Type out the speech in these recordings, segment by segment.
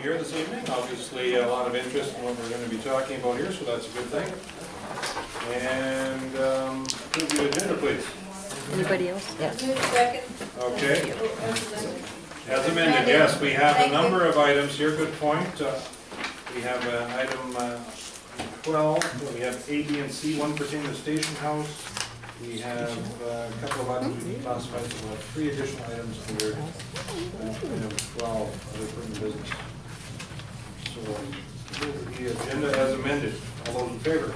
here this evening. Obviously, a lot of interest in what we're going to be talking about here, so that's a good thing. And approve the agenda, please. Anybody else? Yeah. Second. Okay. As amended, yes, we have a number of items here. Good point. We have item 12. We have A, B, and C. One pertaining to the station house. We have a couple of items we classified, so we'll have 3 additional items under item 12, other pertinent business. So, the agenda as amended. All those in favor?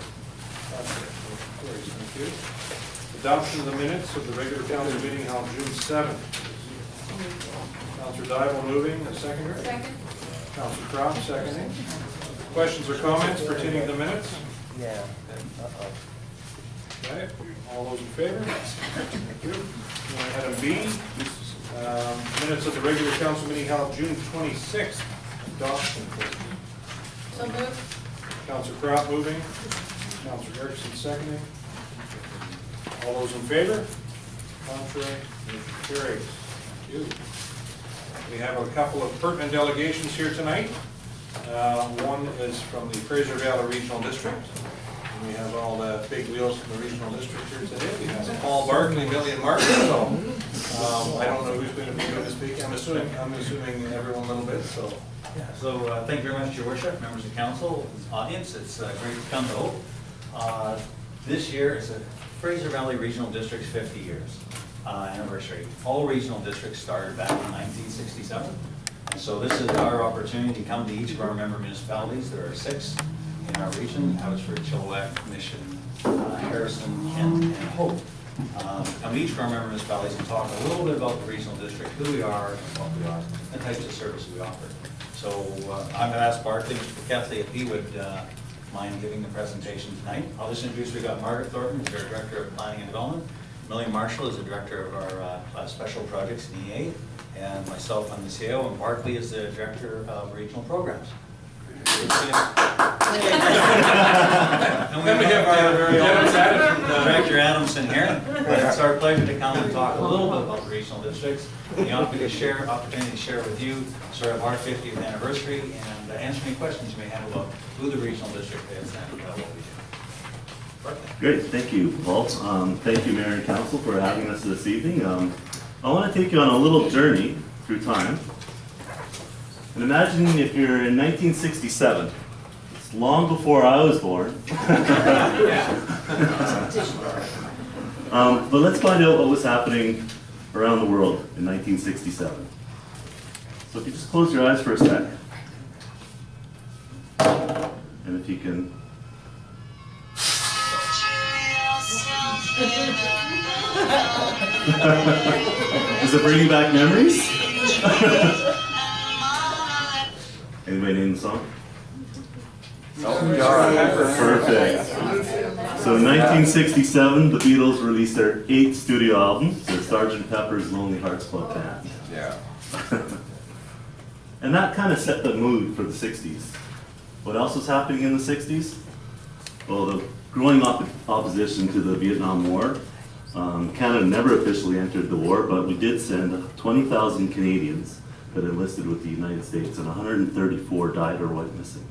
Thank you. Adoption of the minutes of the regular council meeting held June 7th. Councillor Dybel moving, a seconder. Second. Councillor Croft seconding. Questions or comments pertaining to the minutes? Yeah. Okay, all those in favor? Thank you. Item B, minutes of the regular council meeting held June 26th. Adoption. So moved. Councillor Croft moving. Councillor Erickson seconding. All those in favor? Contrary? Motion carries. Thank you. We have a couple of pertinent delegations here tonight. One is from the Fraser Valley Regional District. And we have all the big wheels from the regional district here today. We have Paul Barkley, Million Martin. So I don't know who's going to be doing the speaking. I'm assuming everyone a little bit. So yeah. So thank you very much, Your Worship, members of council, audience. It's great to come to Hope. This year is a Fraser Valley Regional District's 50 years anniversary. All regional districts started back in 1967. And so this is our opportunity to come to each of our member municipalities. There are 6 in our region: Abbotsford, Chilliwack, Mission, Harrison, Kent, and Hope. Come to each of our member municipalities and talk a little bit about the regional district, who we are, and what we are, the types of services we offer. So I'm going to ask Barkley, Mr. Kethly, if he would mind giving the presentation tonight. I'll just introduce, we've got Margaret Thornton, who's our Director of Planning and Development. Millian Marshall is the Director of our Special Projects in EA. And myself, I'm the CEO, and Barkley is the Director of Regional Programs. And we have our very own Director Adamson here. It's our pleasure to come and talk a little bit about the regional districts, and the opportunity to share with you sort of our 50th anniversary and answer any questions you may have about who the regional district is and what we do. Barkley. Great, thank you, Paul. Thank you, Mayor and Council, for having us this evening. I want to take you on a little journey through time. And imagine if you're in 1967. It's long before I was born. But let's find out what was happening around the world in 1967. So if you just close your eyes for a sec. And if you can... Is it bringing back memories? Anybody name the song? Perfect. So in 1967, the Beatles released their 8th studio album, the Sgt. Pepper's Lonely Hearts Club Band. Yeah. And that kind of set the mood for the 60s. What else was happening in the 60s? Well, the growing opposition to the Vietnam War. Canada never officially entered the war, but we did send 20,000 Canadians that enlisted with the United States, and 134 died or went missing.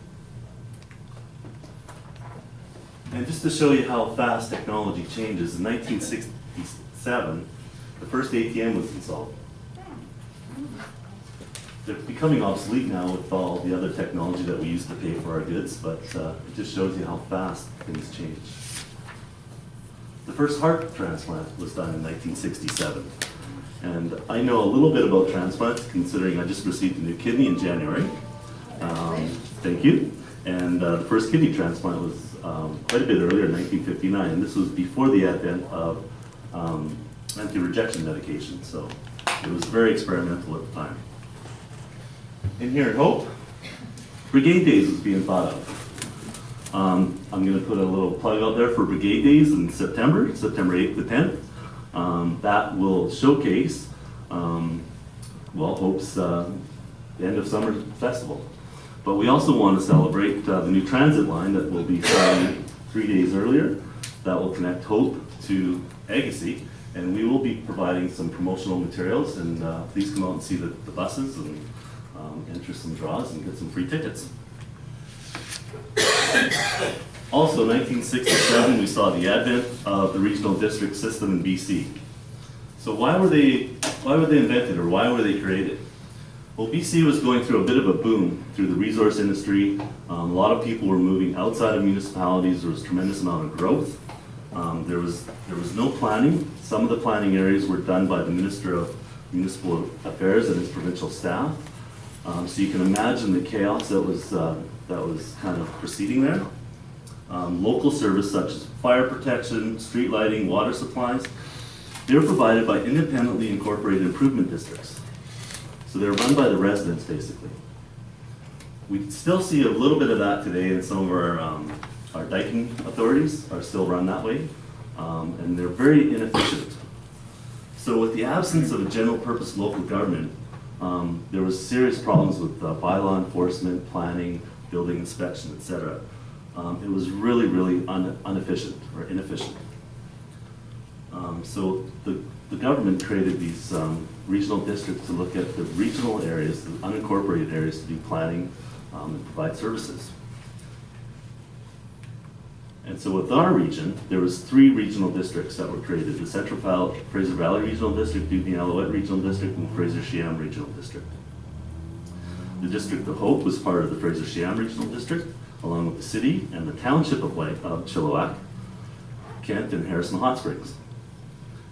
And just to show you how fast technology changes, in 1967, the first ATM was installed. They're becoming obsolete now with all the other technology that we use to pay for our goods, but it just shows you how fast things change. The first heart transplant was done in 1967. And I know a little bit about transplants, considering I just received a new kidney in January. Thank you. And the first kidney transplant was quite a bit earlier, in 1959. And this was before the advent of anti-rejection medication. So it was very experimental at the time. And here at Hope, Brigade Days was being thought of. I'm going to put a little plug out there for Brigade Days in September 8th to 10th. That will showcase, well, Hope's end of summer festival. But we also want to celebrate the new transit line that will be starting 3 days earlier. That will connect Hope to Agassiz, and we will be providing some promotional materials. And please come out and see the buses and enter some draws and get some free tickets. Also, in 1967, we saw the advent of the regional district system in BC. So why were they invented, or why were they created? Well, BC was going through a bit of a boom through the resource industry. A lot of people were moving outside of municipalities. There was a tremendous amount of growth. There was no planning. Some of the planning areas were done by the Minister of Municipal Affairs and his provincial staff. So you can imagine the chaos that was kind of proceeding there. Local service such as fire protection, street lighting, water supplies, they were provided by independently incorporated improvement districts. So they were run by the residents, basically. We still see a little bit of that today in some of our diking authorities are still run that way, and they're very inefficient. So with the absence of a general purpose local government, there was serious problems with bylaw enforcement, planning, building inspection, etc. It was really, really inefficient. So the government created these regional districts to look at the regional areas, the unincorporated areas, to do planning and provide services. And so with our region, there was 3 regional districts that were created: the Central Fraser Valley Regional District, Dubny Alouette Regional District, and Fraser Shiam Regional District. The District of Hope was part of the Fraser Shiam Regional District, along with the city and the township of Chilliwack, Kent, and Harrison Hot Springs.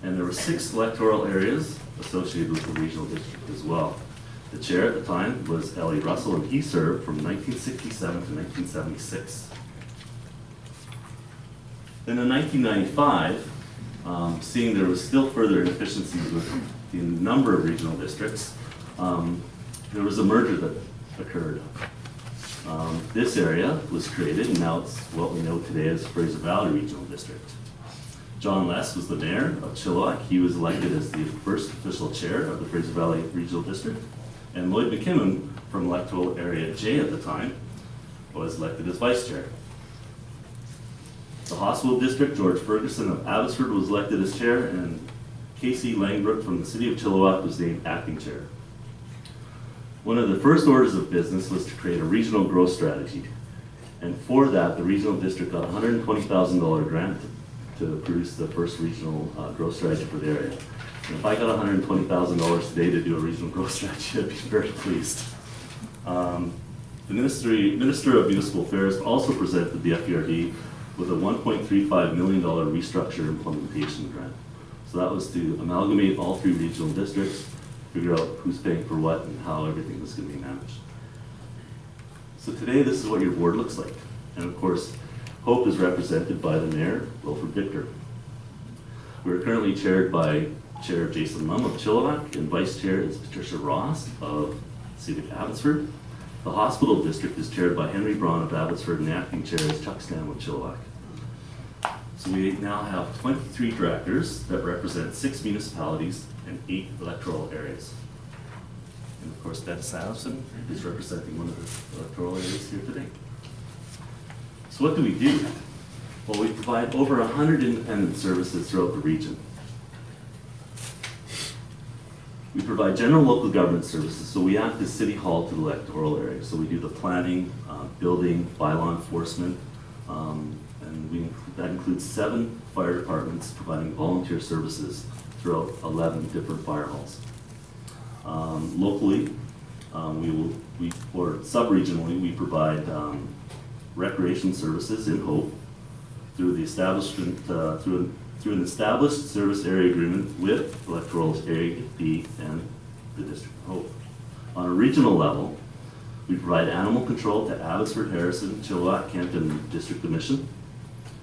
And there were 6 electoral areas associated with the regional district as well. The chair at the time was L.A. Russell, and he served from 1967 to 1976. Then in 1995, seeing there was still further inefficiencies with the number of regional districts, there was a merger that occurred. This area was created, and now it's what we know today as Fraser Valley Regional District. John Less was the mayor of Chilliwack. He was elected as the first official chair of the Fraser Valley Regional District. And Lloyd McKinnon, from electoral area J at the time, was elected as vice chair. The hospital district, George Ferguson of Abbotsford, was elected as chair, and Casey Langbrook from the city of Chilliwack was named acting chair. One of the first orders of business was to create a regional growth strategy. And for that, the regional district got a $120,000 grant to produce the first regional growth strategy for the area. And if I got $120,000 today to do a regional growth strategy, I'd be very pleased. The Minister of Municipal Affairs also presented the FERD with a $1.35 million restructure implementation grant. So that was to amalgamate all 3 regional districts, figure out who's paying for what and how everything was going to be managed. So today, this is what your board looks like. And of course, Hope is represented by the Mayor, Wilfred Victor. We're currently chaired by Chair Jason Lum of Chilliwack, and Vice Chair is Patricia Ross of City of Abbotsford. The hospital district is chaired by Henry Braun of Abbotsford, and the acting chair is Chuck Stam of Chilliwack. So we now have 23 directors that represent 6 municipalities and 8 electoral areas. And of course, Dennis Adamson is representing one of the electoral areas here today. So what do we do? Well, we provide over 100 independent services throughout the region. We provide general local government services, so we act as City Hall to the electoral area. So we do the planning, building, bylaw enforcement, and that includes 7 fire departments providing volunteer services throughout 11 different fire halls. Locally, or sub-regionally, we provide recreation services in Hope through the establishment, through an established service area agreement with electoral area B and the District of Hope. On a regional level, we provide animal control to Abbotsford, Harrison, Chilliwack, Kent, and District of Mission.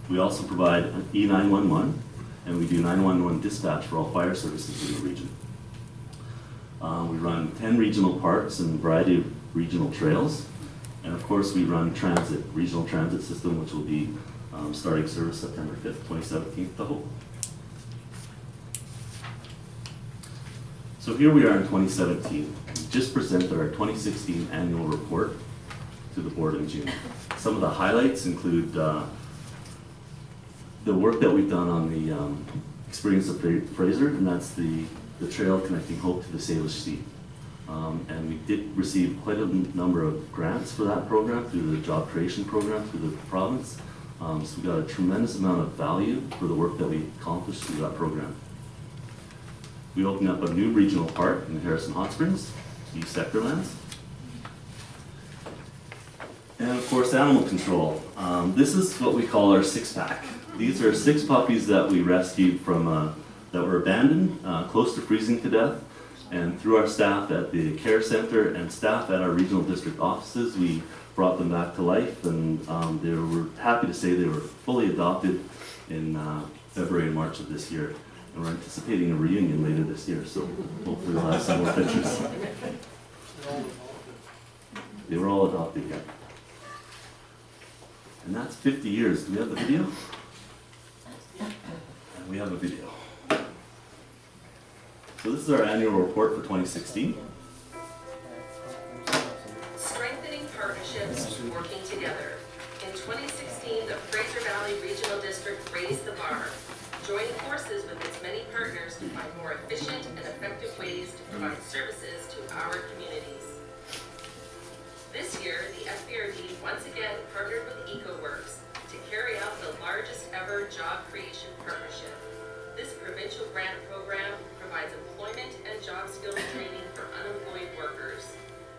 We also provide an E911, and we do 911 dispatch for all fire services in the region. We run 10 regional parks and a variety of regional trails. And of course, we run transit, regional transit system, which will be starting service September 5th, 2017 to Hope. So here we are in 2017. We just presented our 2016 annual report to the board in June. Some of the highlights include the work that we've done on the Experience of Fraser, and that's the trail connecting Hope to the Salish Sea. And we did receive quite a number of grants for that program through the job creation program through the province. So we got a tremendous amount of value for the work that we accomplished through that program. We opened up a new regional park in Harrison Hot Springs, East Sector lands. And of course, animal control. This is what we call our six-pack. These are 6 puppies that we rescued from, that were abandoned, close to freezing to death. And through our staff at the care center and staff at our regional district offices, we brought them back to life, and they were happy to say they were fully adopted in February and March of this year. And we're anticipating a reunion later this year, so hopefully we'll have some more pictures. They were all adopted, yeah. And that's 50 years. Do we have the video? And we have a video. So this is our annual report for 2016. Strengthening partnerships, working together. In 2016, the Fraser Valley Regional District raised the bar, joining forces with its many partners to find more efficient and effective ways to provide services to our communities. This year, the FBRD once again partnered with EcoWorks to carry out the largest ever job creation partnership. This provincial grant program provides employment and job skills training for unemployed workers.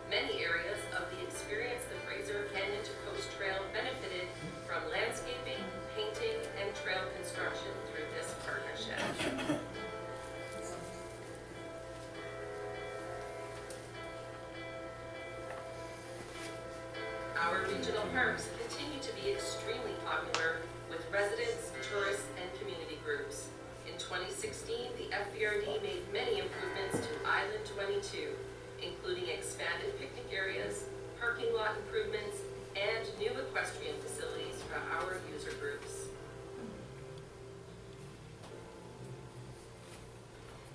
Many areas of the Experience the Fraser Canyon to Coast Trail benefited from landscaping, painting, and trail construction through this partnership. Our regional parks continue to be extremely popular with residents, tourists, and community groups. In 2016, the FBRD made many improvements to Island 22, including expanded picnic areas, parking lot improvements, and new equestrian facilities for our user groups.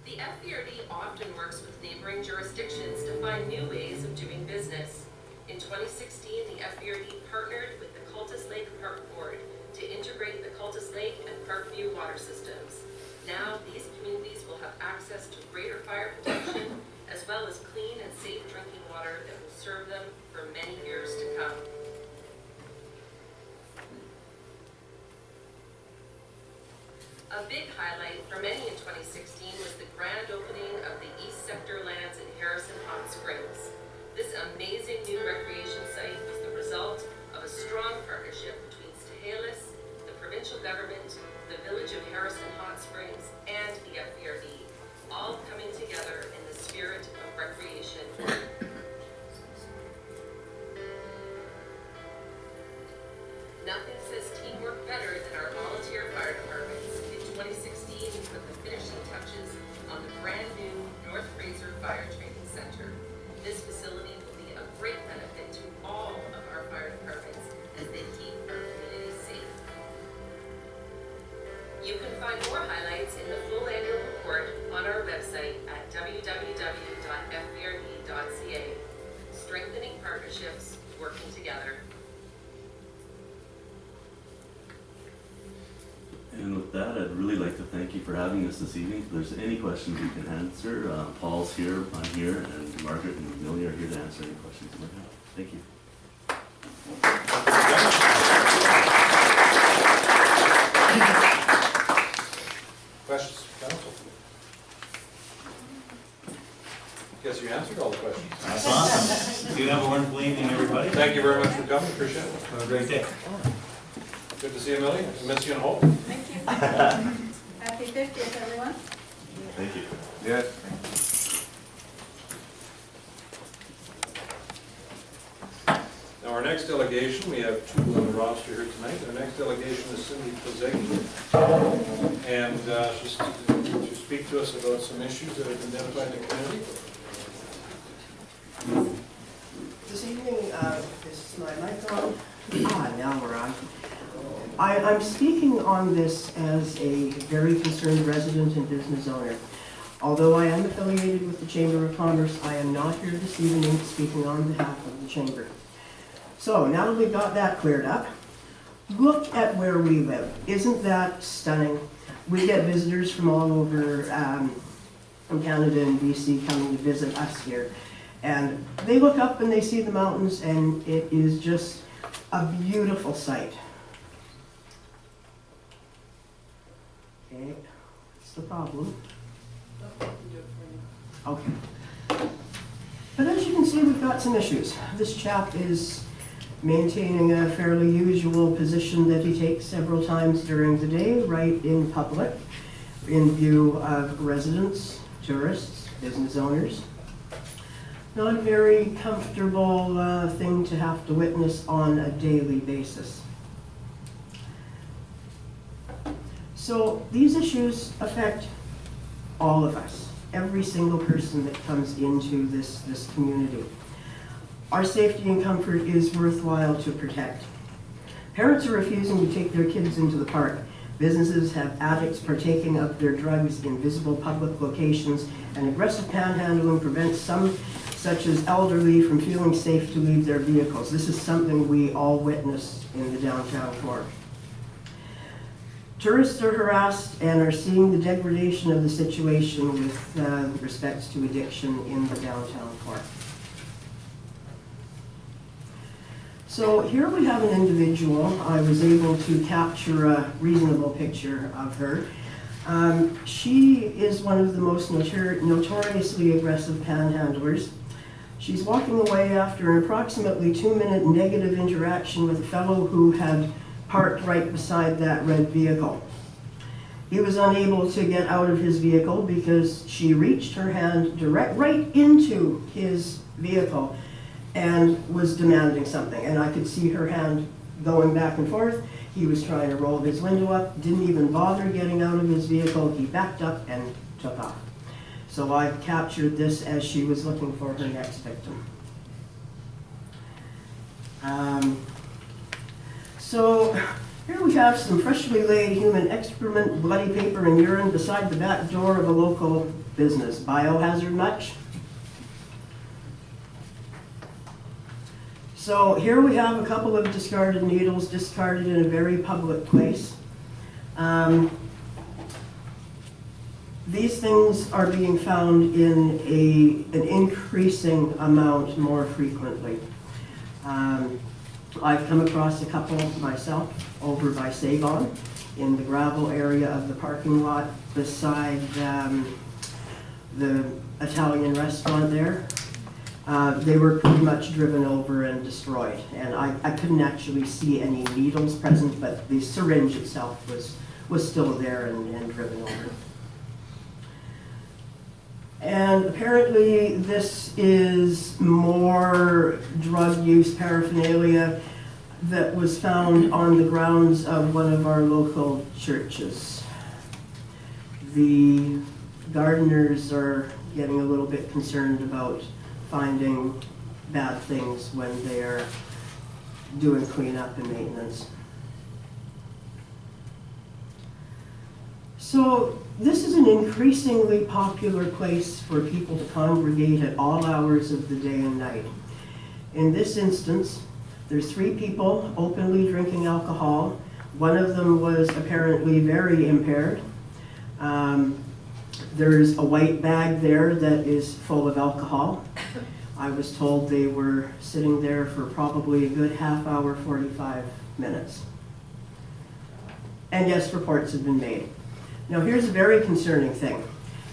The FBRD often works with neighboring jurisdictions to find new ways of doing business. In 2016, the FBRD partnered with the Cultus Lake Park Board to integrate the Cultus Lake and Parkview water systems. Now, these communities will have access to greater fire protection, as well as clean and safe drinking water that will serve them for many years to come. A big highlight for many in 2016 was the grand opening of the East Sector lands in Harrison Hot Springs. This amazing new recreation site was the result of a strong partnership between Stehelis, the provincial government, the village of Harrison Hot Springs, and the FBRD, all coming together in the spirit of recreation. Nothing says teamwork better than our volunteer fire departments. In 2016, we put the finishing touches on the brand new North Fraser Fire Training Center. This facility will be a great benefit to all of our fire departments as they keep our communities safe. You can find more highlights in the full annual report on our website at www.fbrd.ca. Strengthening partnerships, working together. And with that, I'd really like to thank you for having us this evening. If there's any questions we can answer, Paul's here, I'm here, and Margaret and Amelia are here to answer any questions you might have. Thank you. Questions, council? Guess you answered all the questions. That's awesome. You have a wonderful evening, everybody. Thank you very much for coming, appreciate it. Have a great day. Good to see you, Amelia. Miss you and Hope. Thank you. Happy 50th, everyone. Thank you. Yes. Now, our next delegation, we have 2 on the roster here tonight. Our next delegation is Cindy Plazecki. And she's to speak to us about some issues that have been identified in the community. This evening, is my mic on? Now we're on. I'm speaking on this as a very concerned resident and business owner. Although I am affiliated with the Chamber of Commerce, I am not here this evening speaking on behalf of the Chamber. So now that we've got that cleared up, look at where we live. Isn't that stunning? We get visitors from all over from Canada and BC coming to visit us here. And they look up and they see the mountains, and it is just a beautiful sight. Okay, what's the problem? Okay. But as you can see, we've got some issues. This chap is maintaining a fairly usual position that he takes several times during the day, right in public, in view of residents, tourists, business owners. Not a very comfortable thing to have to witness on a daily basis. So these issues affect all of us, every single person that comes into this community. Our safety and comfort is worthwhile to protect. Parents are refusing to take their kids into the park. Businesses have addicts partaking of their drugs in visible public locations, and aggressive panhandling prevents some, such as elderly, from feeling safe to leave their vehicles. This is something we all witnessed in the downtown core. Tourists are harassed and are seeing the degradation of the situation with respect to addiction in the downtown core. So here we have an individual. I was able to capture a reasonable picture of her. She is one of the most notoriously aggressive panhandlers. She's walking away after an approximately 2-minute negative interaction with a fellow who had parked right beside that red vehicle. He was unable to get out of his vehicle because she reached her hand right into his vehicle and was demanding something. And I could see her hand going back and forth. He was trying to roll his window up, didn't even bother getting out of his vehicle. He backed up and took off. So I captured this as she was looking for her next victim. So here we have some freshly laid human excrement, bloody paper, and urine beside the back door of a local business. Biohazard much? So here we have a couple of discarded needles discarded in a very public place. These things are being found in an increasing amount more frequently. I've come across a couple myself over by Sagon in the gravel area of the parking lot beside the Italian restaurant there. They were pretty much driven over and destroyed, and I couldn't actually see any needles present, but the syringe itself was still there and driven over. And apparently this is more drug use paraphernalia that was found on the grounds of one of our local churches. The gardeners are getting a little bit concerned about finding bad things when they're doing cleanup and maintenance. So this is an increasingly popular place for people to congregate at all hours of the day and night. In this instance, there's 3 people openly drinking alcohol. One of them was apparently very impaired. There's a white bag there that is full of alcohol. I was told they were sitting there for probably a good half hour, 45 minutes. And yes, reports have been made. Now here's a very concerning thing.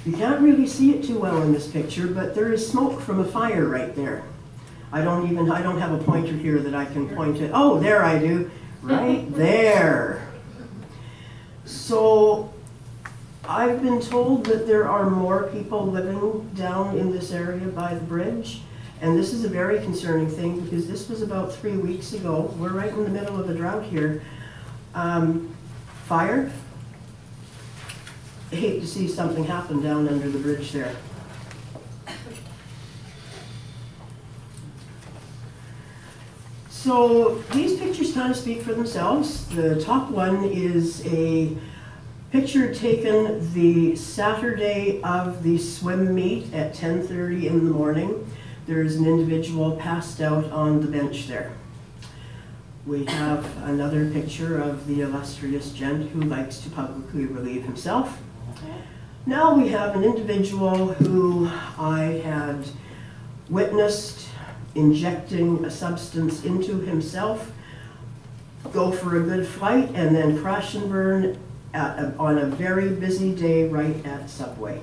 You can't really see it too well in this picture, but there is smoke from a fire right there. I don't have a pointer here that I can point it. Oh, there I do. Right there. So I've been told that there are more people living down in this area by the bridge, and this is a very concerning thing because this was about 3 weeks ago. We're right in the middle of a drought here. Fire. I hate to see something happen down under the bridge there. So these pictures kind of speak for themselves. The top one is a picture taken the Saturday of the swim meet at 10:30 in the morning. There's an individual passed out on the bench there. We have another picture of the illustrious gent who likes to publicly relieve himself. Now we have an individual who I had witnessed injecting a substance into himself, go for a good flight, and then crash and burn on a very busy day right at Subway.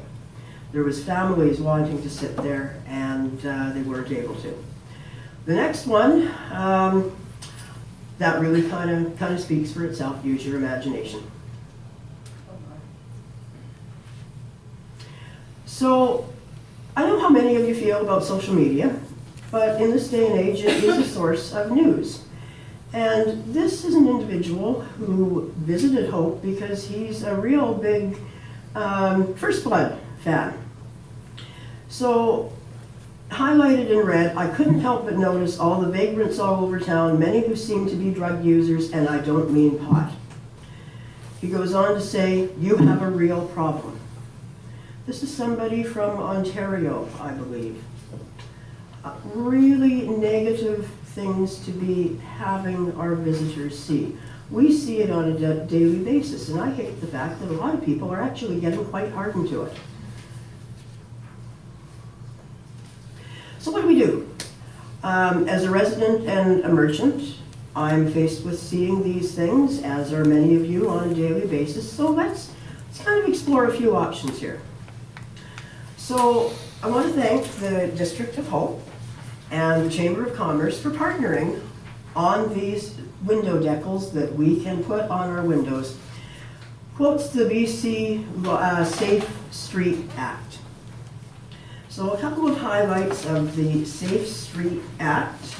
There was families wanting to sit there, and they weren't able to. The next one, that really kind of speaks for itself. Use your imagination. So, I know how many of you feel about social media, but in this day and age, it is a source of news. And this is an individual who visited Hope because he's a real big First Blood fan. So, highlighted in red, I couldn't help but notice all the vagrants all over town, many who seem to be drug users, and I don't mean pot. He goes on to say, you have a real problem. This is somebody from Ontario, I believe. Really negative things to be having our visitors see. We see it on a daily basis, and I hate the fact that a lot of people are actually getting quite hardened to it. So what do we do? As a resident and a merchant, I'm faced with seeing these things, as are many of you, on a daily basis. So let's kind of explore a few options here. So I want to thank the District of Hope and the Chamber of Commerce for partnering on these window decals that we can put on our windows. Quotes the BC Safe Street Act. So a couple of highlights of the Safe Street Act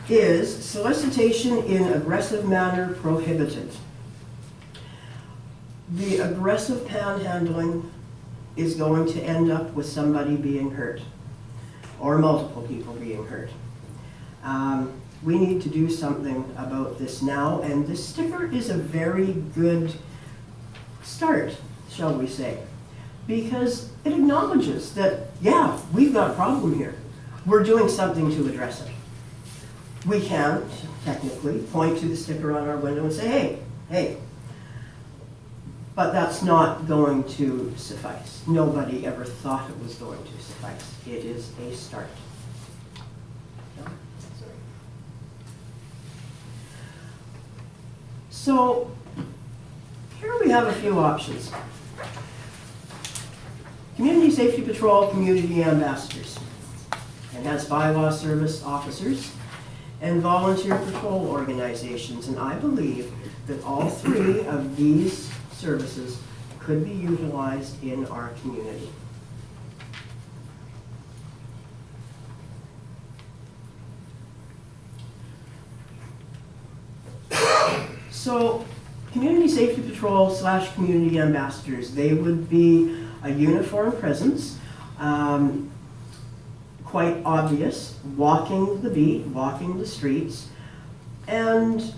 is solicitation in aggressive manner prohibited. The aggressive panhandling is going to end up with somebody being hurt, or multiple people being hurt. We need to do something about this now, and this sticker is a very good start, shall we say, because it acknowledges that, yeah, we've got a problem here. We're doing something to address it. We can't, technically, point to the sticker on our window and say, hey, hey. But that's not going to suffice. Nobody ever thought it was going to suffice. It is a start. So, here we have a few options. Community Safety Patrol Community Ambassadors. It has bylaw service officers and volunteer patrol organizations, and I believe that all three of these services could be utilized in our community. So, Community Safety Patrol / Community Ambassadors, they would be a uniform presence, quite obvious, walking the beat, walking the streets, and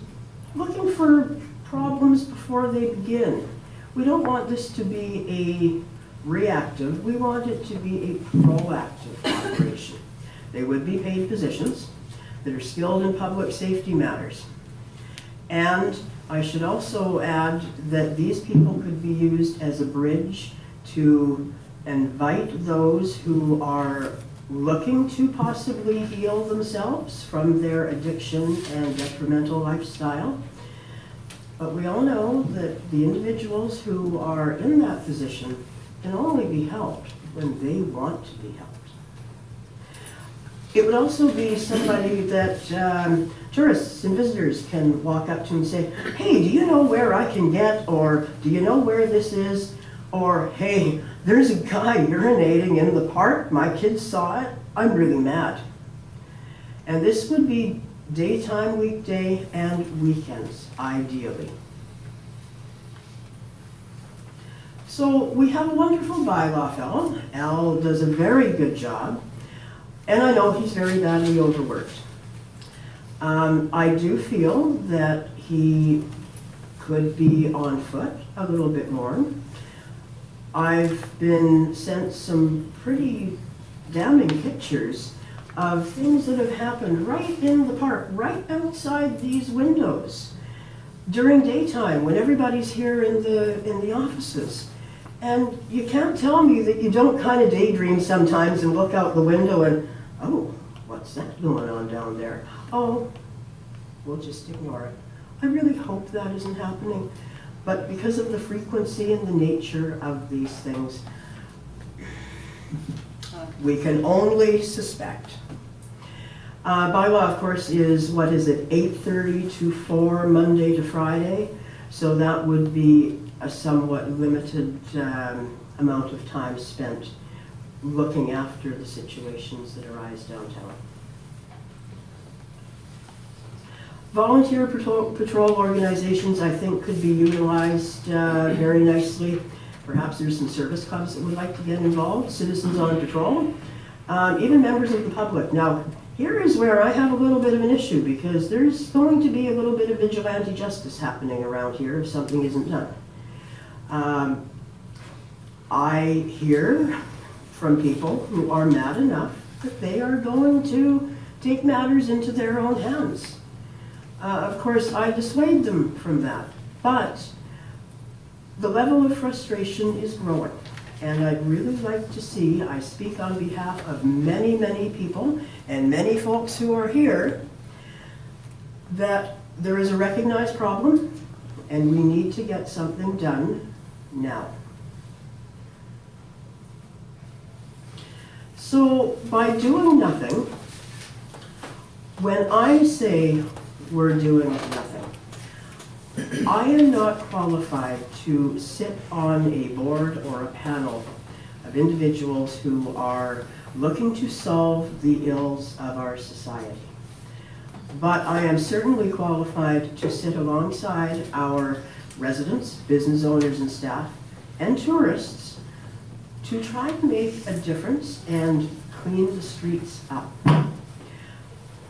looking for problems before they begin. We don't want this to be a reactive, we want it to be a proactive operation. They would be paid positions that are skilled in public safety matters. And I should also add that these people could be used as a bridge to invite those who are looking to possibly heal themselves from their addiction and detrimental lifestyle. But we all know that the individuals who are in that position can only be helped when they want to be helped. It would also be somebody that tourists and visitors can walk up to and say, hey, do you know where I can get, or do you know where this is? Or, hey, there's a guy urinating in the park, my kids saw it, I'm really mad. And this would be daytime, weekday, and weekends, ideally. So we have a wonderful bylaw fellow. Al does a very good job, and I know he's very badly overworked. I do feel that he could be on foot a little bit more. I've been sent some pretty damning pictures of things that have happened right in the park, right outside these windows, during daytime when everybody's here in the offices. And you can't tell me that you don't kind of daydream sometimes and look out the window and, oh, what's that going on down there? Oh, we'll just ignore it. I really hope that isn't happening, but because of the frequency and the nature of these things, we can only suspect. Bylaw, of course, is, what is it, 8:30 to 4, Monday to Friday, so that would be a somewhat limited amount of time spent looking after the situations that arise downtown. Volunteer patrol organizations, I think, could be utilized very nicely. Perhaps there's some service clubs that would like to get involved, citizens on patrol, even members of the public. Now, here is where I have a little bit of an issue, because there's going to be a little bit of vigilante justice happening around here if something isn't done. I hear from people who are mad enough that they are going to take matters into their own hands. Of course, I dissuade them from that, but the level of frustration is growing. And I'd really like to see, I speak on behalf of many, many people and many folks who are here, that there is a recognized problem and we need to get something done now. So by doing nothing, when I say we're doing nothing, I am not qualified to sit on a board or a panel of individuals who are looking to solve the ills of our society. But I am certainly qualified to sit alongside our residents, business owners and staff, and tourists to try to make a difference and clean the streets up.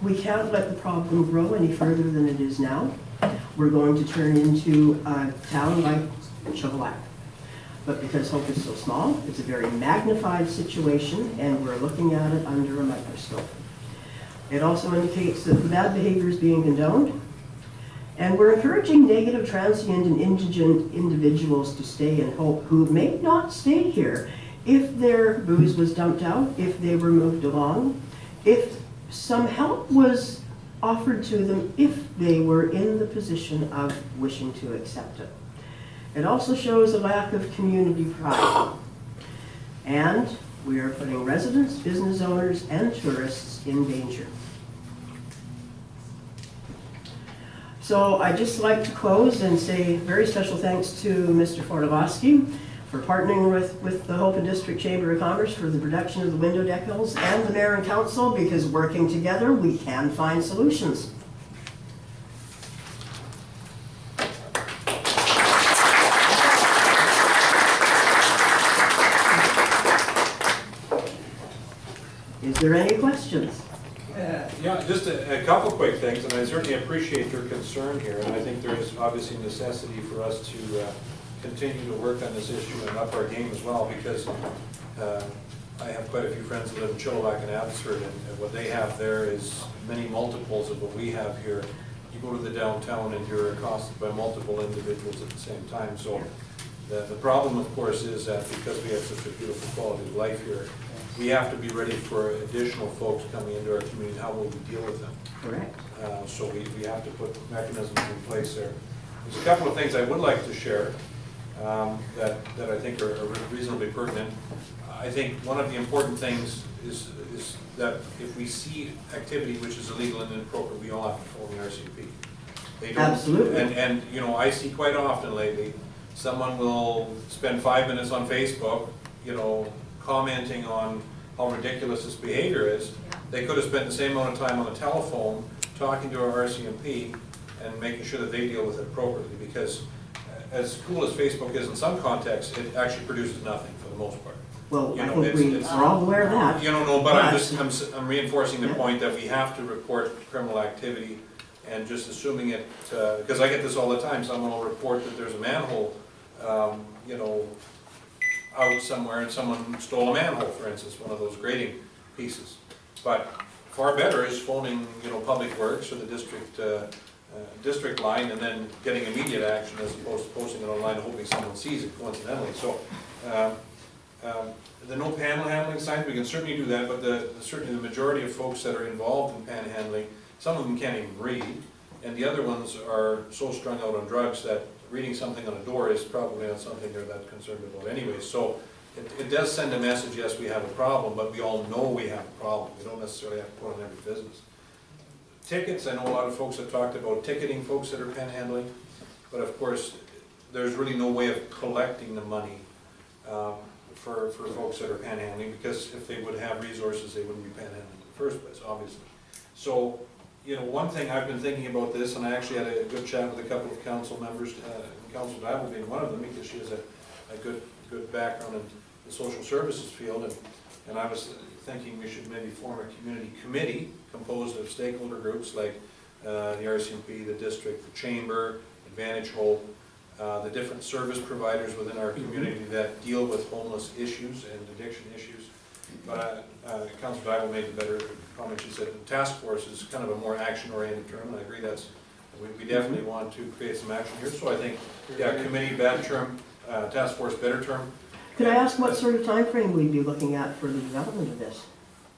We can't let the problem grow any further than it is now. We're going to turn into a town like Chilliwack. But because Hope is so small, it's a very magnified situation, and we're looking at it under a microscope. It also indicates that the bad behavior is being condoned, and we're encouraging negative, transient, and indigent individuals to stay in Hope who may not stay here if their booze was dumped out, if they were moved along, if some help was offered to them, if they were in the position of wishing to accept it. It also shows a lack of community pride. And we are putting residents, business owners, and tourists in danger. So I'd just like to close and say very special thanks to Mr. Fortowski for partnering with the Hope and District Chamber of Commerce for the production of the window decals, and the Mayor and Council, because working together we can find solutions. Is there any questions? Yeah, just a couple quick things, and I certainly appreciate your concern here, and I think there is obviously necessity for us to continue to work on this issue and up our game as well, because I have quite a few friends that live in Chilliwack and Abbotsford, and what they have there is many multiples of what we have here. You go to the downtown and you're accosted by multiple individuals at the same time. So the problem, of course, is that because we have such a beautiful quality of life here, we have to be ready for additional folks coming into our community. How will we deal with them? Correct. So we have to put mechanisms in place there. There's a couple of things I would like to share that I think are reasonably pertinent. I think one of the important things is that if we see activity which is illegal and inappropriate, we all have to follow the RCMP. They don't. Absolutely. And you know, I see quite often lately, someone will spend 5 minutes on Facebook, you know, commenting on how ridiculous this behavior is. They could have spent the same amount of time on the telephone talking to our RCMP and making sure that they deal with it appropriately, because as cool as Facebook is in some contexts, it actually produces nothing for the most part. Well, You I know, think we're all aware of that. You don't know, but I'm reinforcing the point that we have to report criminal activity, and just assuming it, because I get this all the time, someone will report that there's a manhole, you know, out somewhere, and someone stole a manhole, for instance, one of those grading pieces. But far better is phoning, you know, Public Works or the district line, and then getting immediate action as opposed to posting it online and hoping someone sees it coincidentally. So The no panhandling signs, we can certainly do that, but certainly the majority of folks that are involved in panhandling, some of them can't even read, and the other ones are so strung out on drugs that reading something on a door is probably not something they're that concerned about anyway. So it does send a message, yes, we have a problem, but we all know we have a problem. We don't necessarily have to put on every business. Tickets, I know a lot of folks have talked about ticketing folks that are panhandling, but of course, there's really no way of collecting the money for folks that are panhandling, because if they would have resources, they wouldn't be panhandling in the first place, obviously. So, you know, one thing I've been thinking about this, and I actually had a good chat with a couple of council members, Council Dival being one of them, because she has a good background in the social services field, and I was thinking we should maybe form a community committee composed of stakeholder groups like the RCMP, the district, the chamber, Advantage Hope, the different service providers within our community that deal with homeless issues and addiction issues. But Councilor Dival made a better comment. She said the task force is kind of a more action-oriented term, and I agree we definitely want to create some action here. So I think, yeah, committee, bad term, task force, better term. Could I ask what sort of time frame we'd be looking at for the development of this?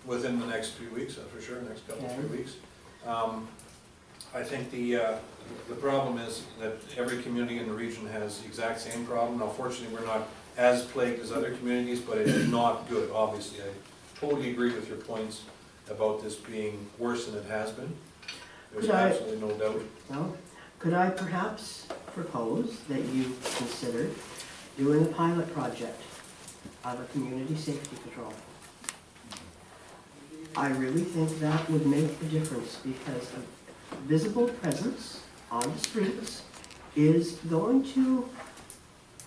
Within the next few weeks, for sure, next couple, 3 weeks. I think the problem is that every community in the region has the exact same problem. Now, fortunately, we're not as plagued as other communities, but it is not good, obviously. I totally agree with your points about this being worse than it has been. There's absolutely no doubt. Well, could I perhaps propose that you consider doing a pilot project of a community safety patrol? I really think that would make a difference, because a visible presence on the streets is going to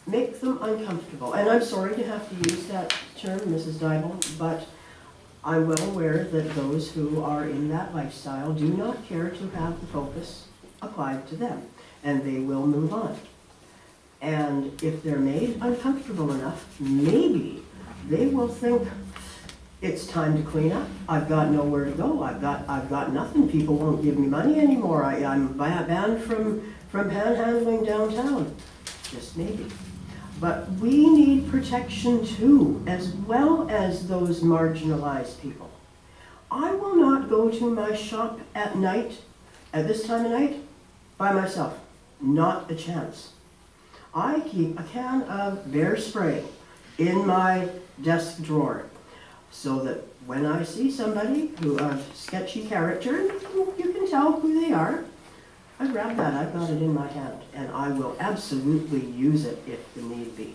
make them uncomfortable. And I'm sorry to have to use that term, Mrs. Dival, but I'm well aware that those who are in that lifestyle do not care to have the focus applied to them, and they will move on. And if they're made uncomfortable enough, maybe they will think, it's time to clean up. I've got nowhere to go. I've got nothing. People won't give me money anymore. I'm banned from panhandling downtown. Just maybe. But we need protection too, as well as those marginalized people. I will not go to my shop at night, at this time of night, by myself. Not a chance. I keep a can of bear spray in my desk drawer, so that when I see somebody who of sketchy character, you can tell who they are, I grab that, I've got it in my hand, and I will absolutely use it if the need be.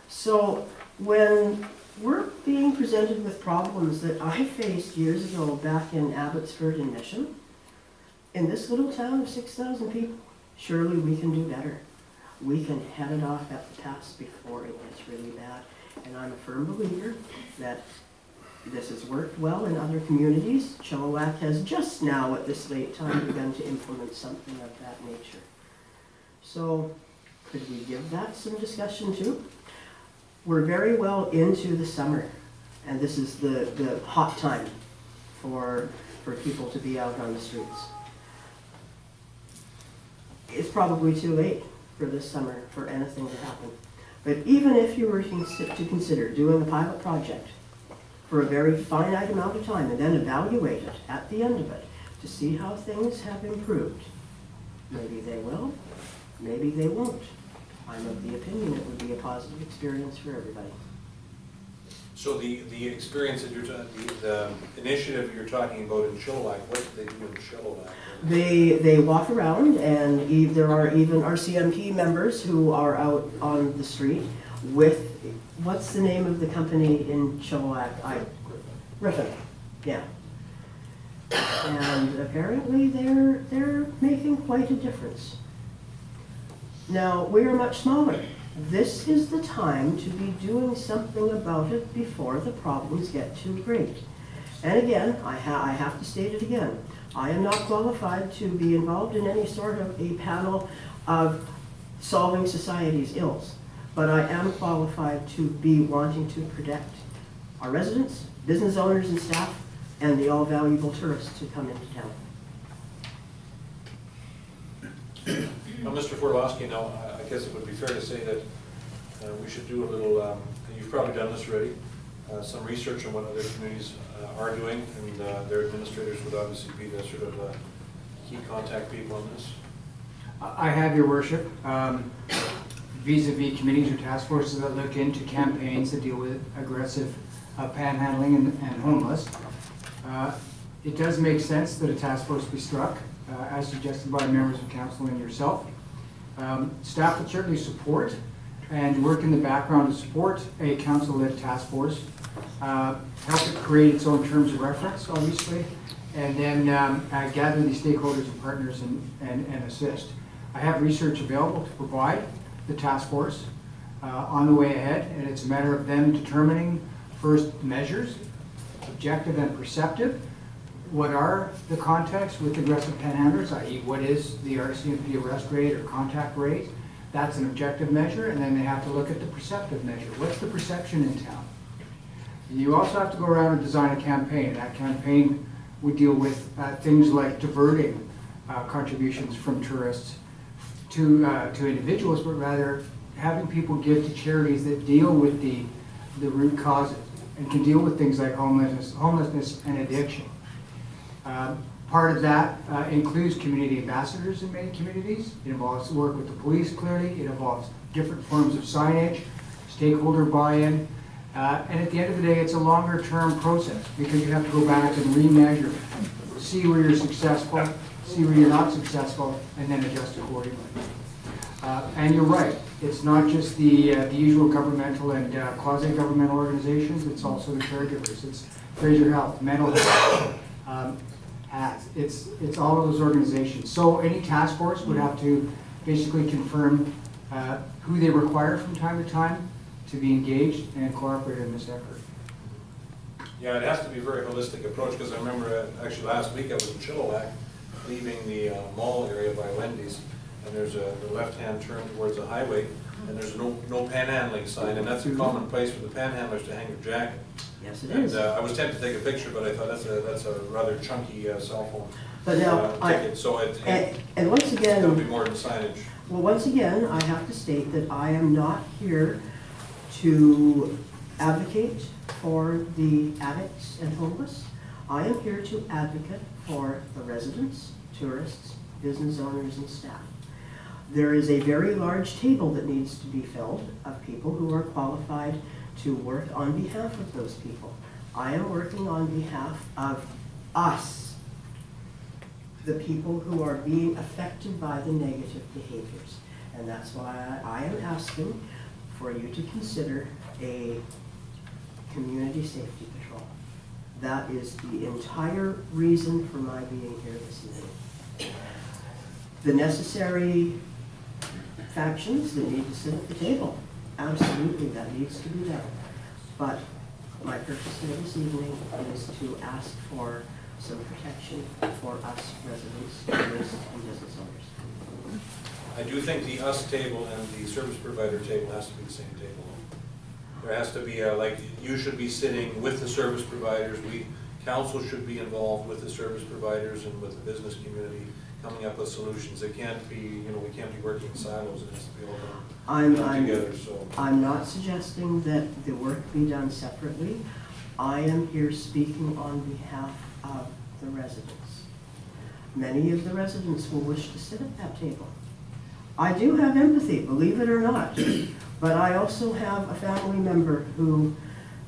So when we're being presented with problems that I faced years ago back in Abbotsford and Mission, in this little town of 6,000 people, surely we can do better. We can head it off at the pass before it gets really bad. And I'm a firm believer that this has worked well in other communities. Chilliwack has just now, at this late time, begun to implement something of that nature. So, could we give that some discussion too? We're very well into the summer, and this is the hot time for people to be out on the streets. It's probably too late for this summer for anything to happen. But even if you were to consider doing a pilot project for a very finite amount of time and then evaluate it at the end of it to see how things have improved, maybe they will, maybe they won't. I'm of the opinion it would be a positive experience for everybody. So the experience that the initiative you're talking about in Chilliwack, what do they do in Chilliwack? They walk around, and there are even RCMP members who are out on the street with, what's the name of the company in Chilliwack? Griffin, yeah. And apparently they're making quite a difference. Now, we are much smaller. This is the time to be doing something about it before the problems get too great. And again, I have to state it again. I am not qualified to be involved in any sort of a panel of solving society's ills, but I am qualified to be wanting to protect our residents, business owners and staff, and the all valuable tourists who come into town. Now, Mr. Forlowski, now I guess it would be fair to say that we should do a little and you've probably done this already, some research on what other communities are doing, and their administrators would obviously be the sort of key contact people on this. I have, your worship, vis-a-vis committees or task forces that look into campaigns that deal with aggressive panhandling and homeless. It does make sense that a task force be struck, as suggested by members of council and yourself. Staff would certainly support and work in the background to support a council-led task force, help it create its own terms of reference, obviously, and then gather the stakeholders and partners and assist. I have research available to provide the task force on the way ahead, and it's a matter of them determining first measures, objective and perceptive. What are the contexts with aggressive panhandlers, i.e. what is the RCMP arrest rate or contact rate? That's an objective measure, and then they have to look at the perceptive measure. What's the perception in town? You also have to go around and design a campaign. That campaign would deal with things like diverting contributions from tourists to individuals, but rather having people give to charities that deal with the root causes and can deal with things like homelessness and addiction. Part of that includes community ambassadors in many communities. It involves work with the police, clearly. It involves different forms of signage, stakeholder buy-in. And at the end of the day, it's a longer-term process because you have to go back and remeasure, see where you're successful, see where you're not successful, and then adjust accordingly. And you're right, it's not just the usual governmental and quasi-governmental organizations, it's also the caregivers. It's Fraser Health, Mental Health, it's all of those organizations. So any task force would have to basically confirm who they require from time to time to be engaged and cooperate in this effort. Yeah, it has to be a very holistic approach, because I remember actually last week I was in Chilliwack, leaving the mall area by Wendy's, and there's the left-hand turn towards the highway, and there's no panhandling sign, and that's a common place for the panhandlers to hang their jacket. Yes, it And is. I was tempted to take a picture, but I thought that's a rather chunky cell phone But now, ticket. So and once it's again, got to be more than signage. well, once again, I have to state that I am not here to advocate for the addicts and homeless. I am here to advocate for the residents, tourists, business owners, and staff. There is a very large table that needs to be filled of people who are qualified to work on behalf of those people. I am working on behalf of us, the people who are being affected by the negative behaviors. And that's why I am asking for you to consider a community safety patrol. That is the entire reason for my being here this evening. The necessary factions that need to sit at the table, absolutely, that needs to be done. But my purpose here this evening is to ask for some protection for us residents, tourists, and business owners. I do think the us table and the service provider table has to be the same table. There has to be like, you should be sitting with the service providers, council should be involved with the service providers and with the business community, coming up with solutions. It can't be, we can't be working in silos, it has to be all done together. So I'm not suggesting that the work be done separately. I am here speaking on behalf of the residents. Many of the residents will wish to sit at that table. I do have empathy, believe it or not, but I also have a family member who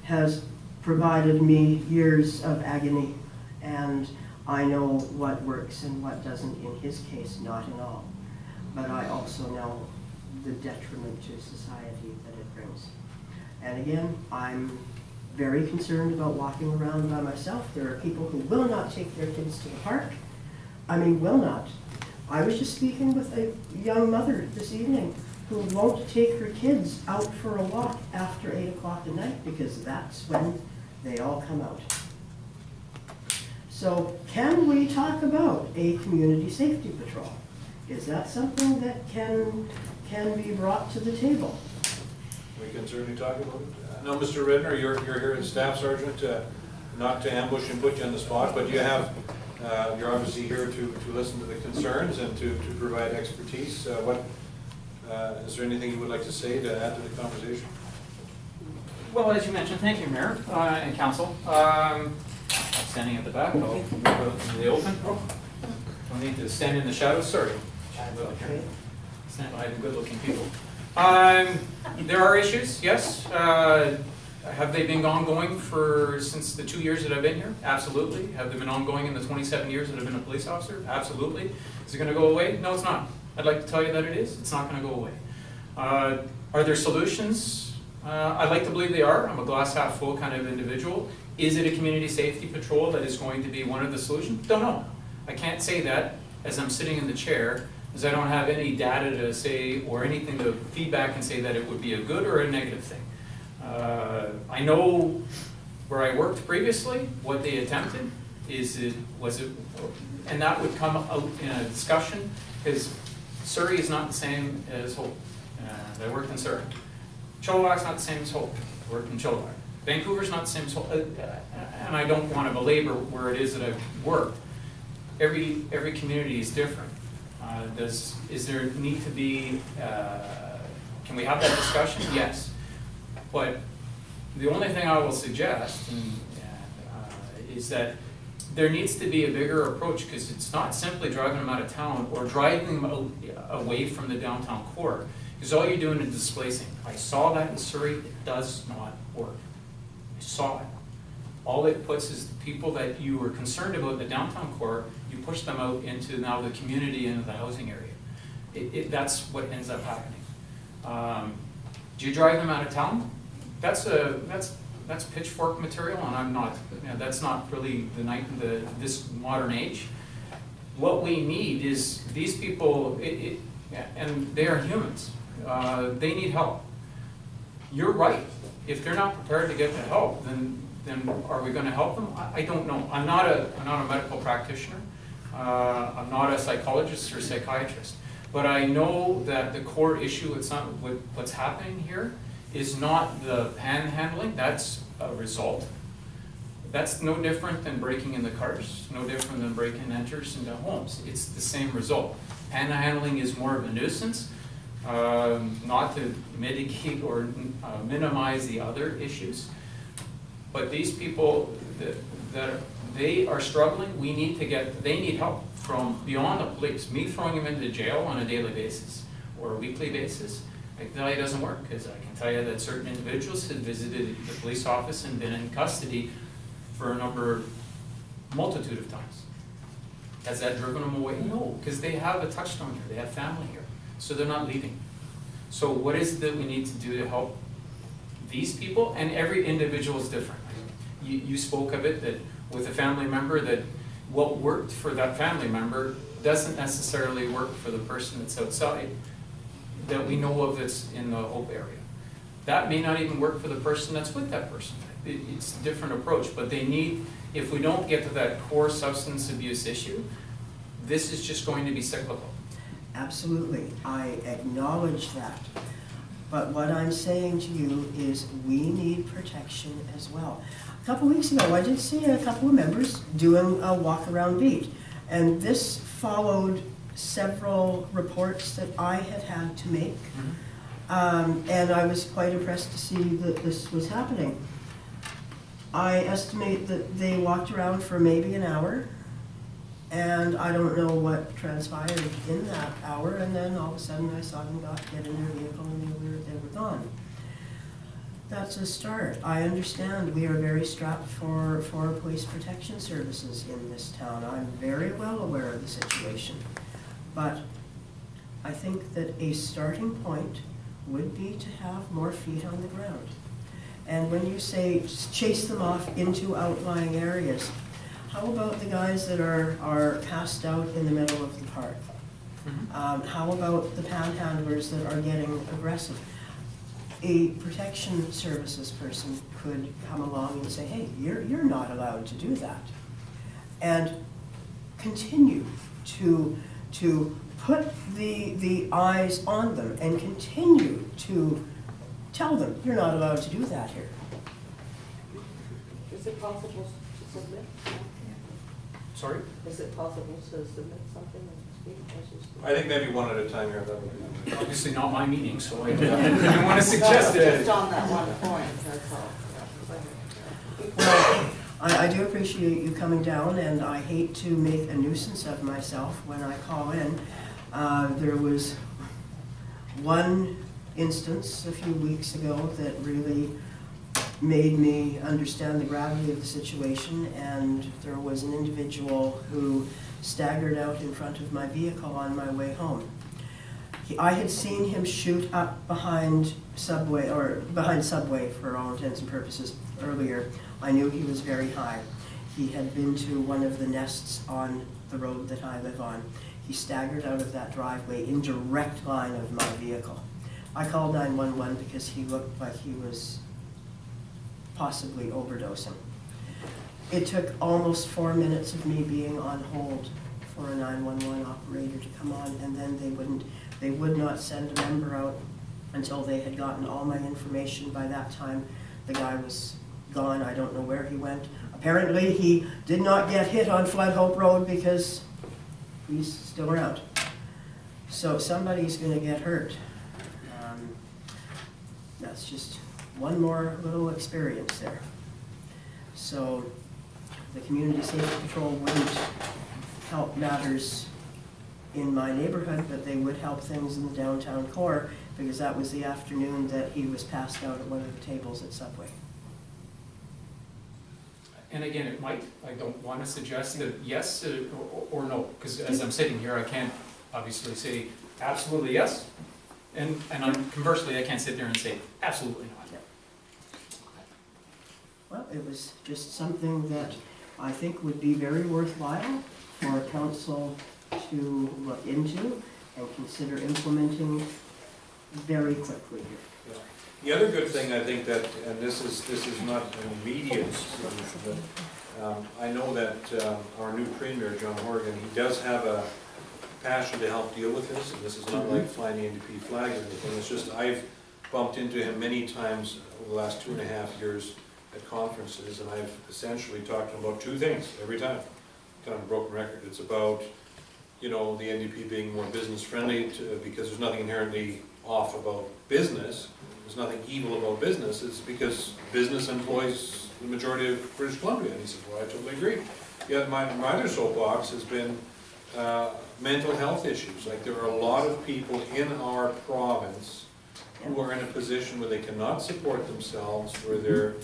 has provided me years of agony, and I know what works and what doesn't in his case, not in all. But I also know the detriment to society that it brings. And again, I'm very concerned about walking around by myself. There are people who will not take their kids to the park. I mean, will not. I was just speaking with a young mother this evening who won't take her kids out for a walk after 8 o'clock at night because that's when they all come out. So can we talk about a community safety patrol? Is that something that can be brought to the table? we can certainly talk about it. Now, Mr. Redner, you're here as staff sergeant, not to ambush and put you on the spot, but you have, you're obviously here to listen to the concerns and to provide expertise. Is there anything you would like to say to add to the conversation? Well, as you mentioned, thank you, Mayor and Council. I'm standing at the back. I'll move out into the open. Don't need to stand in the shadows. Sorry. Stand behind the good-looking people. There are issues, yes. Have they been ongoing since the 2 years that I've been here? Absolutely. Have they been ongoing in the 27 years that I've been a police officer? Absolutely. Is it going to go away? No, it's not. I'd like to tell you that it is. It's not going to go away. Are there solutions? I'd like to believe they are. I'm a glass half full kind of individual. Is it a community safety patrol that is going to be one of the solutions? Don't know. I can't say that as I'm sitting in the chair, as I don't have any data to say or anything to feedback and say that it would be a good or a negative thing. I know where I worked previously, what they attempted, and that would come out in a discussion, because Surrey is not the same as Hope. I worked in Surrey. Chilliwack's not the same as Hope. I worked in Chilliwack. Vancouver's not the same as Hope. And I don't want to belabor where it is that I've worked. Every community is different. Is there need to be, can we have that discussion? Yes. But the only thing I will suggest is that there needs to be a bigger approach, because it's not simply driving them out of town or driving them away from the downtown core, because all you're doing is displacing. I saw that in Surrey. It does not work. I saw it. All it puts is the people that you were concerned about the downtown core, you push them out into now the community and the housing area. That's what ends up happening. Do you drive them out of town? That's pitchfork material, and I'm not. That's not really this modern age. What we need is these people, and they are humans. They need help. You're right. If they're not prepared to get the help, then are we going to help them? I don't know. I'm not a medical practitioner. I'm not a psychologist or psychiatrist. But I know that the core issue with what's happening here is not the panhandling. That's a result. That's no different than breaking in the cars, no different than breaking and enters into homes. It's the same result. Panhandling is more of a nuisance, not to mitigate or minimize the other issues. But these people they are struggling. They need help from beyond the police. Me throwing them into jail on a daily basis or a weekly basis, I can tell you it doesn't work, because I can tell you that certain individuals have visited the police office and been in custody for a multitude of times. Has that driven them away? No, because they have a touchstone here. They have family here, so they're not leaving. So what is it that we need to do to help these people? And every individual is different. You spoke of it, that with a family member, that what worked for that family member doesn't necessarily work for the person that's outside that we know of that's in the Hope area. That may not even work for the person that's with that person. It's a different approach, but they need, if we don't get to that core substance abuse issue, this is just going to be cyclical. Absolutely, I acknowledge that. But what I'm saying to you is we need protection as well. A couple weeks ago, I did see a couple of members doing a walk-around beat, and this followed several reports that I had to make, and I was quite impressed to see that this was happening. I estimate that they walked around for maybe an hour, and I don't know what transpired in that hour, and then all of a sudden I saw them get in their vehicle and they were gone. That's a start. I understand we are very strapped for police protection services in this town. I'm very well aware of the situation. But I think that a starting point would be to have more feet on the ground. And when you say chase them off into outlying areas, how about the guys that are passed out in the middle of the park? How about the panhandlers that are getting aggressive? A protection services person could come along and say, hey, you're not allowed to do that. And continue to put the eyes on them and continue to tell them, you're not allowed to do that here. Is it possible to submit? Sorry? Is it possible to submit something and speak? I think maybe one at a time here, that would be. obviously not my meeting, so I didn't want to suggest it. Just on that one point, that's all. Well, I do appreciate you coming down, and I hate to make a nuisance of myself when I call in. There was one instance a few weeks ago that really made me understand the gravity of the situation, and there was an individual who staggered out in front of my vehicle on my way home. I had seen him shoot up behind Subway for all intents and purposes earlier. I knew he was very high. He had been to one of the nests on the road that I live on. He staggered out of that driveway in direct line of my vehicle. I called 911 because he looked like he was possibly overdosing. It took almost 4 minutes of me being on hold for a 911 operator to come on, and then they would not send a member out until they had gotten all my information. By that time, the guy was gone. I don't know where he went. Apparently, he did not get hit on Flood Hope Road because he's still around. So somebody's going to get hurt. That's just one more little experience there. So the Community Safety Patrol wouldn't help matters in my neighborhood, but they would help things in the downtown core, because that was the afternoon that he was passed out at one of the tables at Subway. And again, it might, I don't want to suggest that yes or no, because as I'm sitting here, I can't obviously say absolutely yes, and conversely, I can't sit there and say absolutely not. Well, it was just something that I think would be very worthwhile for council to look into and consider implementing very quickly here. Yeah. The other good thing, I think that, and this is not an immediate solution, but I know that our new Premier, John Horgan, he does have a passion to help deal with this, and this is not like flying the NDP flag or anything. It's just I've bumped into him many times over the last 2.5 years at conferences, and I've essentially talked to him about two things every time. Kind of a broken record. It's about, you know, the NDP being more business friendly because there's nothing inherently off about business. There's nothing evil about business. It's because business employs the majority of British Columbia. And he says, well, I totally agree. Yet my other soapbox has been mental health issues. Like, there are a lot of people in our province who are in a position where they cannot support themselves, where they're,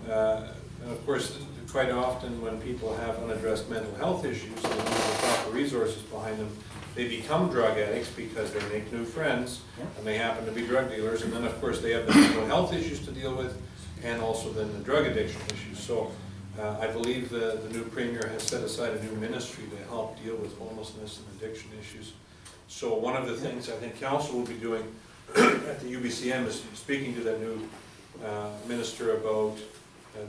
and of course, quite often when people have unaddressed mental health issues and they don't have the proper resources behind them, they become drug addicts because they make new friends and they happen to be drug dealers, and then of course they have the mental health issues to deal with and also then the drug addiction issues. So I believe the new Premier has set aside a new ministry to help deal with homelessness and addiction issues. So one of the things I think Council will be doing at the UBCM is speaking to that new minister about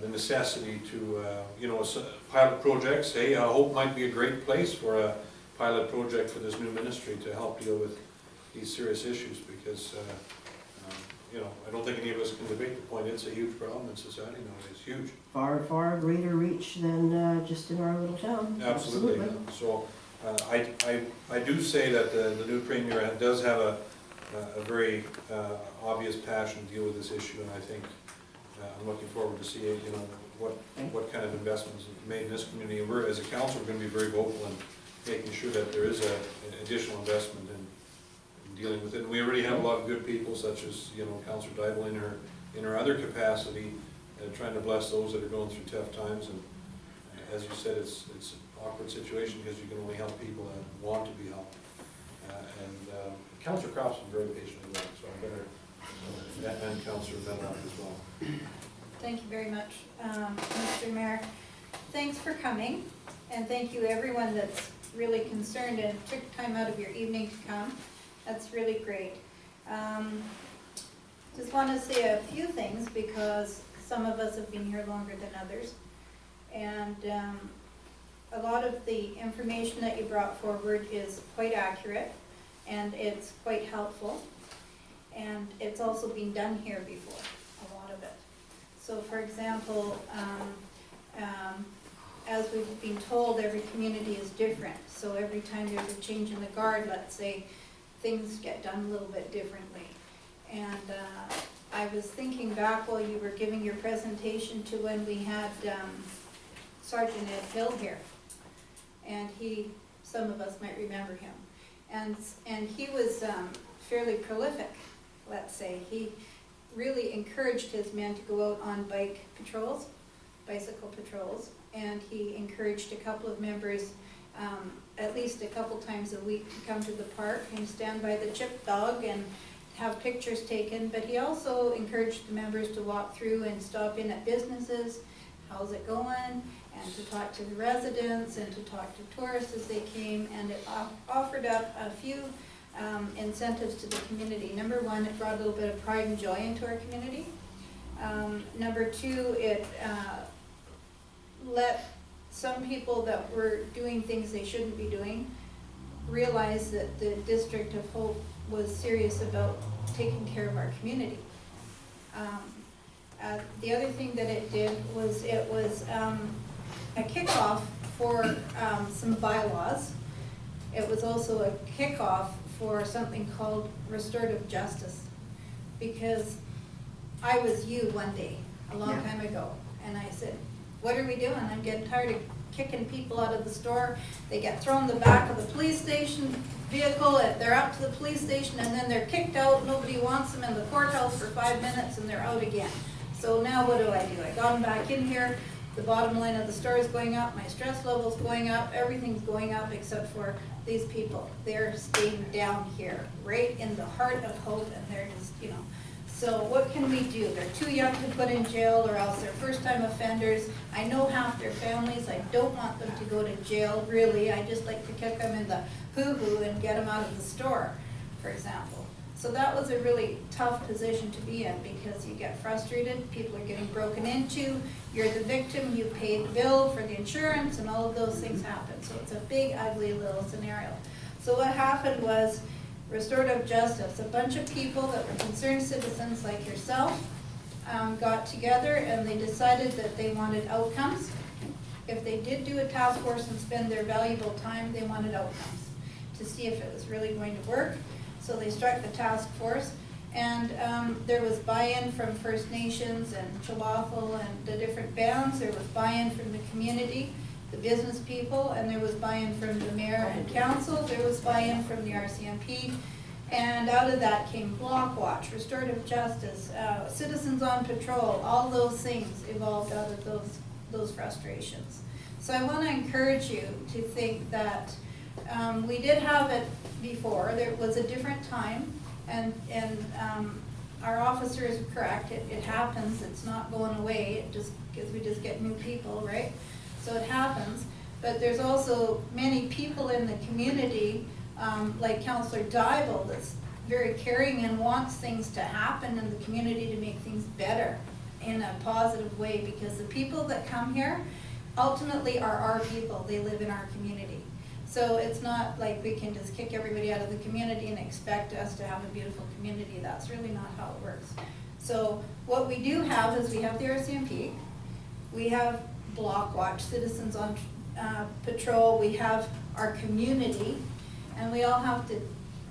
the necessity to, you know, pilot projects. Hey, Hope might be a great place for a pilot project for this new ministry to help deal with these serious issues, because, you know, I don't think any of us can debate the point. It's a huge problem in society nowadays, huge. Far, far greater reach than just in our little town. Absolutely. So I do say that the new Premier does have a very obvious passion to deal with this issue, and I think I'm looking forward to see, you know, what kind of investments are made in this community. And we're, as a council, we're going to be very vocal in making sure that there is an additional investment in dealing with it. And we already have a lot of good people, such as, you know, Councillor Dybel in her other capacity, trying to bless those that are going through tough times. And as you said, it's an awkward situation because you can only help people that want to be helped. And Councillor Croft's been very patient with that, so I better, and Councillor Medlock as well. Thank you very much, Mr. Mayor. Thanks for coming, and thank you everyone that's really concerned and took time out of your evening to come. That's really great. Just want to say a few things because some of us have been here longer than others, and a lot of the information that you brought forward is quite accurate and it's quite helpful, and it's also been done here before, a lot of it. So for example, as we've been told, every community is different. So every time there's a change in the guard, let's say, things get done a little bit differently. And I was thinking back while you were giving your presentation to when we had Sergeant Ed Hill here. And some of us might remember him. And he was fairly prolific, let's say. He really encouraged his men to go out on bicycle patrols, and he encouraged a couple of members at least a couple times a week to come to the park and stand by the chip dog and have pictures taken. But he also encouraged the members to walk through and stop in at businesses, how's it going, and to talk to the residents and to talk to tourists as they came, and it offered up a few incentives to the community. Number one, it brought a little bit of pride and joy into our community. Number two, it let some people that were doing things they shouldn't be doing realize that the District of Hope was serious about taking care of our community. The other thing that it did was it was a kickoff for some bylaws. It was also a kickoff for something called restorative justice, because I was you one day, a long time ago, and I said, what are we doing? I'm getting tired of kicking people out of the store. They get thrown in the back of the police station vehicle, and they're up to the police station, and then they're kicked out. Nobody wants them in the courthouse for 5 minutes, and they're out again. So now what do? I got them back in here. The bottom line of the store is going up. My stress level's going up. Everything's going up except for these people. They're staying down here, right in the heart of Hope, and they're just, So what can we do? They're too young to put in jail, or else they're first-time offenders. I know half their families. I don't want them to go to jail, really. I just like to kick them in the hoo-hoo and get them out of the store, for example. So that was a really tough position to be in, because you get frustrated, people are getting broken into, you're the victim, you pay the bill for the insurance, and all of those things happen. So it's a big, ugly little scenario. So what happened was restorative justice. A bunch of people that were concerned citizens like yourself got together, and they decided that they wanted outcomes. If they did do a task force and spend their valuable time, they wanted outcomes to see if it was really going to work. So they struck the task force, and there was buy-in from First Nations and Chilawthal and the different bands. There was buy-in from the community, the business people, and there was buy-in from the mayor and council. There was buy-in from the RCMP, and out of that came Block Watch, restorative justice, citizens on patrol. All those things evolved out of those frustrations. So I want to encourage you to think that we did have it before. There was a different time, and our officer is correct. It happens. It's not going away. It just because we just get new people, right? So it happens. But there's also many people in the community, like Councillor Dybel, that's very caring and wants things to happen in the community to make things better in a positive way, because the people that come here ultimately are our people. They live in our community. So it's not like we can just kick everybody out of the community and expect us to have a beautiful community. That's really not how it works. So what we do have is we have the RCMP, we have Block Watch, citizens on patrol, we have our community, and we all have to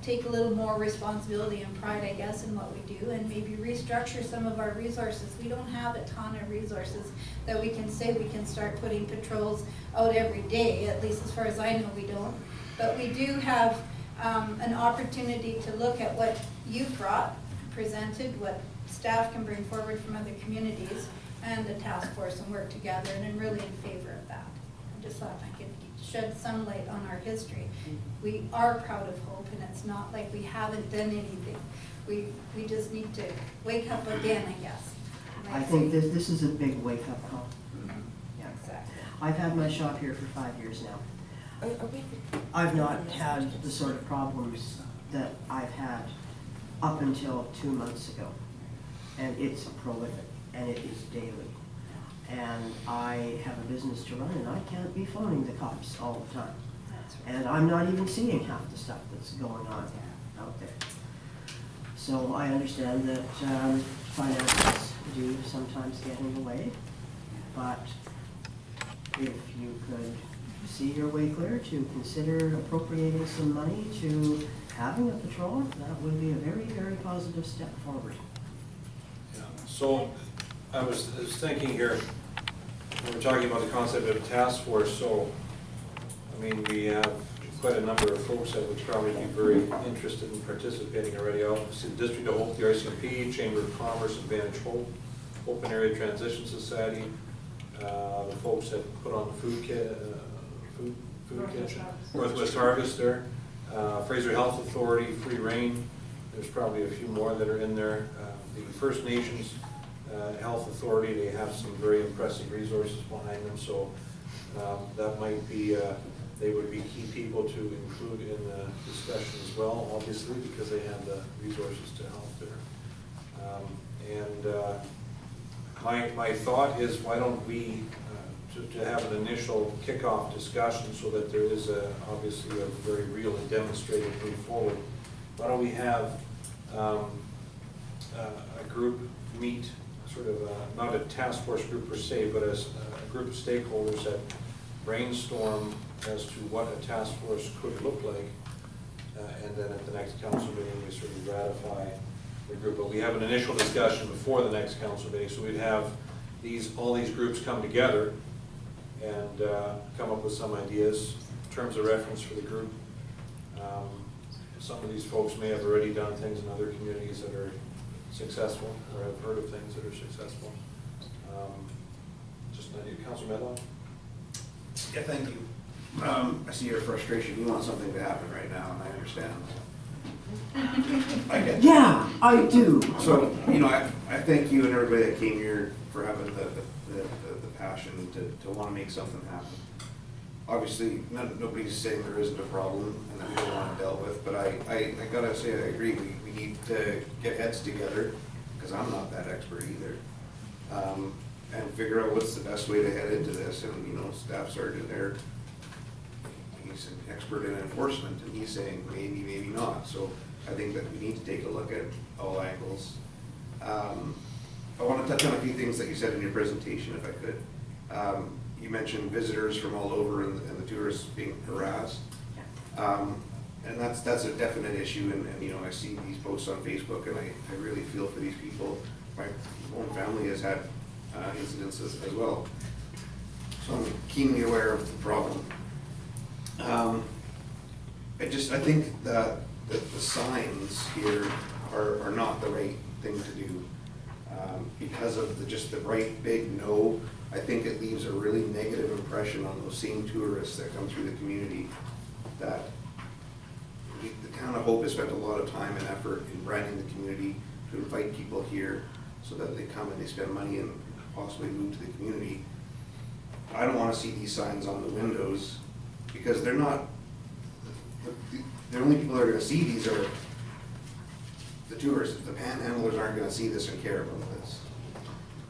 take a little more responsibility and pride, I guess, in what we do, and maybe restructure some of our resources. We don't have a ton of resources that we can say we can start putting patrols out every day, at least as far as I know we don't. But we do have an opportunity to look at what you presented, what staff can bring forward from other communities, and the task force, and work together, and I'm really in favor of that. I just thought I could shed some light on our history. We are proud of Hope, and it's not like we haven't done anything. We just need to wake up again, I guess. I think this is a big wake-up call. Yeah, exactly. I've had my shop here for 5 years now. I've not had the sort of problems that I've had up until 2 months ago. And it's prolific, and it is daily. And I have a business to run, and I can't be phoning the cops all the time. And I'm not even seeing half the stuff that's going on out there. So I understand that finances do sometimes get in the way, but if you could see your way clear to consider appropriating some money to having a patrol, that would be a very, very positive step forward. Yeah. So I was thinking here, when we're talking about the concept of a task force, so, I mean, we have quite a number of folks that would probably be very interested in participating already. Obviously, the District of Hope, the RCMP, Chamber of Commerce, Advantage Hope, Open Area Transition Society, the folks that put on the food kitchen, Northwest Harvest there, Fraser Health Authority, Free Reign, there's probably a few more that are in there. The First Nations Health Authority, they have some very impressive resources behind them, so that might be, they would be key people to include in the discussion as well, obviously, because they have the resources to help there. My thought is, why don't we, to have an initial kickoff discussion so that there is obviously a very real and demonstrated move forward, why don't we have a group meet, sort of not a task force group per se, but as a group of stakeholders that brainstorm as to what a task force could look like, and then at the next council meeting we sort of ratify the group. But we have an initial discussion before the next council meeting, so we'd have all these groups come together and come up with some ideas, terms of reference for the group. Some of these folks may have already done things in other communities that are successful, or have heard of things that are successful. Just an idea. Councilor Medlock? Yeah, thank you. I see your frustration. You want something to happen right now, and I understand. I get that. Yeah, I do. So, you know, I thank you and everybody that came here for having the passion to want to make something happen. Obviously, nobody's saying there isn't a problem and that we don't want it dealt with, but I gotta say I agree. We need to get heads together, because I'm not that expert either, and figure out what's the best way to head into this. And, you know, Staff Sergeant there, he's an expert in enforcement, and he's saying maybe, maybe not. So I think that we need to take a look at all angles. I want to touch on a few things that you said in your presentation, if I could. You mentioned visitors from all over and the tourists being harassed. And that's a definite issue, and you know, I see these posts on Facebook, and I really feel for these people. My own family has had incidents as well. So I'm keenly aware of the problem. I think that the signs here are not the right thing to do. Because of just the bright big no, I think it leaves a really negative impression on those same tourists that come through the community. That the town of Hope has spent a lot of time and effort in branding the community to invite people here so that they come and they spend money and possibly move to the community. I don't want to see these signs on the windows, because they're not, the only people that are going to see these are the tourists. The panhandlers aren't going to see this and care about this.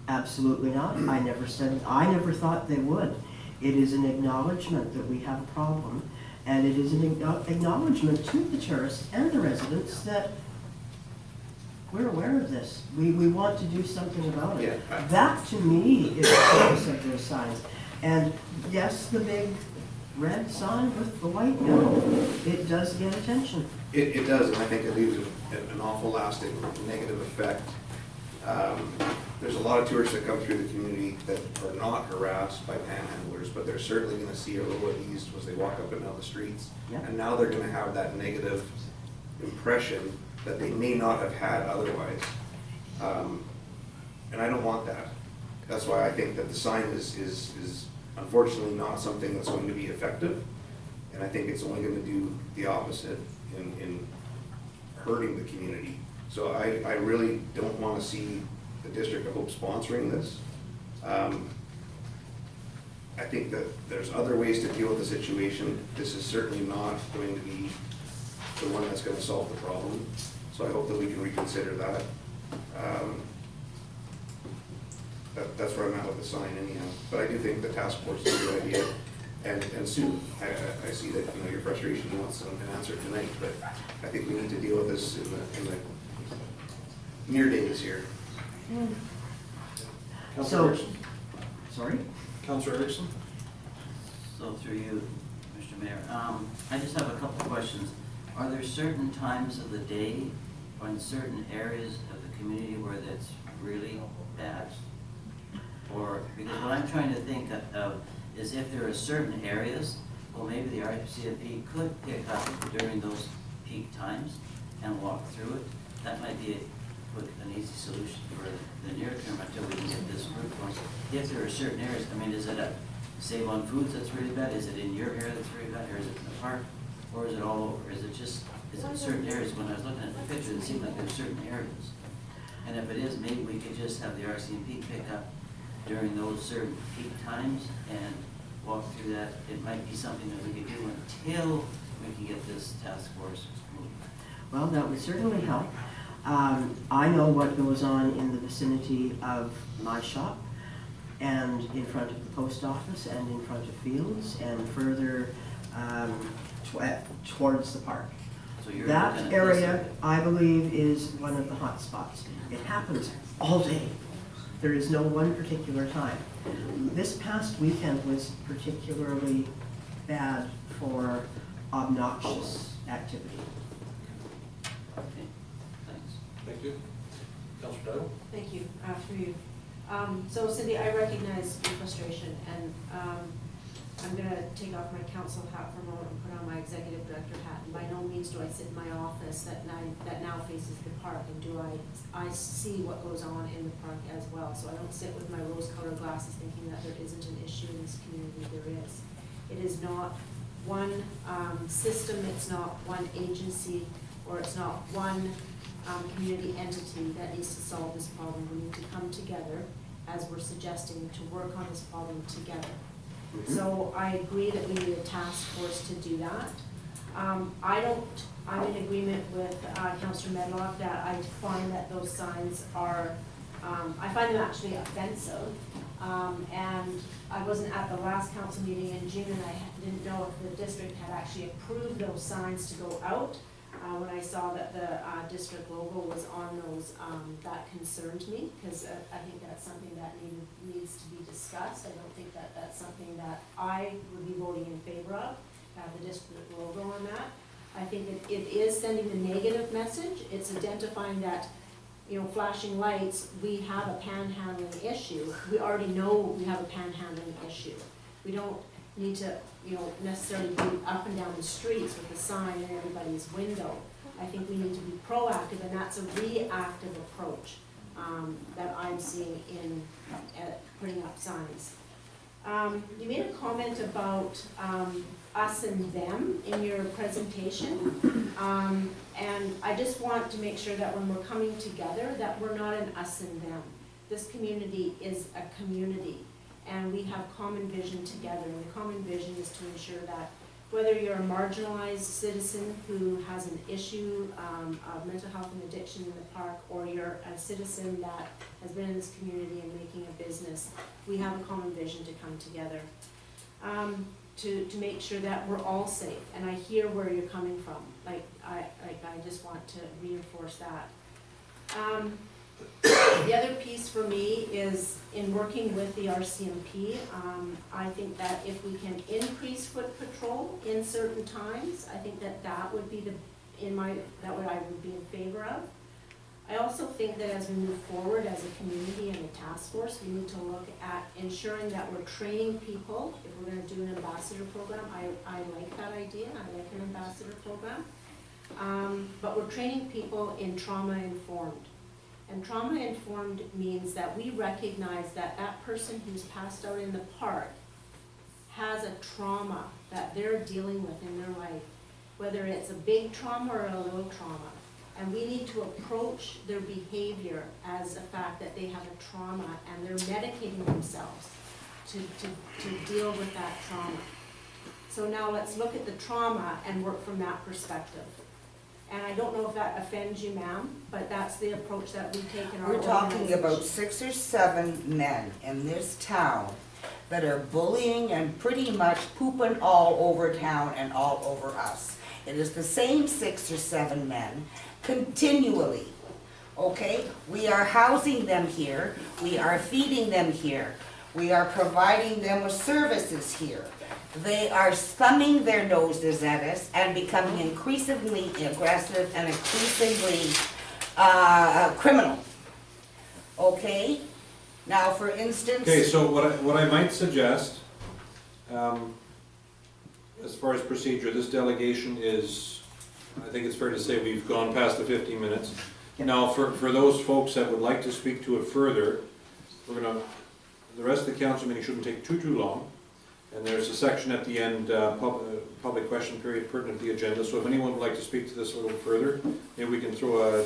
Absolutely not. I never thought they would. It is an acknowledgement that we have a problem, and it is an acknowledgement to the tourists and the residents that we're aware of this. We want to do something about it. Yeah. That, to me, is the purpose of those signs. And yes, the big red sign with the white no, it does get attention. It does, and I think it leaves an awful lasting negative effect. There's a lot of tourists that come through the community that are not harassed by panhandlers, but they're certainly going to see a little at ease as they walk up and down the streets. Yeah. And now they're going to have that negative impression that they may not have had otherwise. And I don't want that. That's why I think that the sign is unfortunately not something that's going to be effective. And I think it's only going to do the opposite in hurting the community. So I really don't want to see the District of Hope sponsoring this. I think that there's other ways to deal with the situation. This is certainly not going to be the one that's going to solve the problem. So I hope that we can reconsider that. That's where I'm at with the sign anyhow. But I do think the task force is a good idea. And Sue, I see that, you know, your frustration, you want an answer tonight, but I think we need to deal with this in the near days here. Councilor So, Erickson? sorry? Councilor Erickson? So So through you, Mr. Mayor, I just have a couple of questions. Are there certain times of the day or in certain areas of the community where that's really bad? Or, because what I'm trying to think of is if there are certain areas, well, maybe the RCMP could pick up during those peak times and walk through it. That might be an easy solution for the near term until we can get this group going. If there are certain areas, I mean, is it a Save on Foods that's really bad? Is it in your area that's really bad? Or is it in the park? Or is it all over? Is it certain areas? When I was looking at the picture, it seemed like there were certain areas. And if it is, maybe we could just have the RCMP pick up during those certain peak times and walk through that. It might be something that we could do until we can get this task force moving. Well, that would certainly help. I know what goes on in the vicinity of my shop and in front of the post office and in front of Fields and further towards the park. So you're That looking at area, I believe, is one of the hot spots. It happens all day. There is no one particular time. This past weekend was particularly bad for obnoxious activity. Okay, thanks. Thank you. Councilor Doyle? Thank you, through you. So Cindy, I recognize your frustration, and I'm gonna take off my council hat for a moment and put on my executive director hat. And by no means do I sit in my office that now faces the park, and do I see what goes on in the park as well. So I don't sit with my rose-colored glasses thinking that there isn't an issue in this community. There is. It is not one system, it's not one agency, or it's not one community entity that needs to solve this problem. We need to come together, as we're suggesting, to work on this problem together. So I agree that we need a task force to do that. I'm in agreement with Councillor Medlock that I find that those signs are, I find them actually offensive. And I wasn't at the last council meeting in June, and I didn't know if the district had actually approved those signs to go out. When I saw that the district logo was on those, that concerned me, because I think that's something that needs to be discussed. I don't think that that's something that I would be voting in favor of, have the district logo on that. I think it is sending a negative message. It's identifying that, you know, flashing lights, we have a panhandling issue. We already know we have a panhandling issue. We don't need to, you know, necessarily be up and down the streets with a sign in everybody's window. I think we need to be proactive, and that's a reactive approach that I'm seeing in putting up signs. You made a comment about us and them in your presentation, and I just want to make sure that when we're coming together, that we're not an us and them. This community is a community, and we have common vision together, and the common vision is to ensure that whether you're a marginalized citizen who has an issue of mental health and addiction in the park, or you're a citizen that has been in this community and making a business, we have a common vision to come together to make sure that we're all safe. And I hear where you're coming from. I just want to reinforce that. The other piece for me is in working with the RCMP, I think that if we can increase foot patrol in certain times, I think that would be what I would be in favor of. I also think that as we move forward as a community and a task force, we need to look at ensuring that we're training people. If we're going to do an ambassador program, I like that idea. I like an ambassador program. But we're training people in trauma-informed. And trauma-informed means that we recognize that that person who's passed out in the park has a trauma that they're dealing with in their life, whether it's a big trauma or a little trauma. And we need to approach their behavior as a fact that they have a trauma, and they're medicating themselves to deal with that trauma. So now let's look at the trauma and work from that perspective. And I don't know if that offends you, ma'am, but that's the approach that we take in our We're talking organization. about 6 or 7 men in this town that are bullying and pretty much pooping all over town and all over us. It is the same 6 or 7 men continually, okay? We are housing them here. We are feeding them here. We are providing them with services here. They are thumbing their noses at us and becoming increasingly aggressive and increasingly criminal. Okay? Now, for instance. Okay, so what I might suggest, as far as procedure, this delegation is, I think it's fair to say we've gone past the 15 minutes. Now, for those folks that would like to speak to it further, we're gonna, the rest of the council meeting shouldn't take too long. And there's a section at the end, public question period pertinent to the agenda. So if anyone would like to speak to this a little further, maybe we can throw a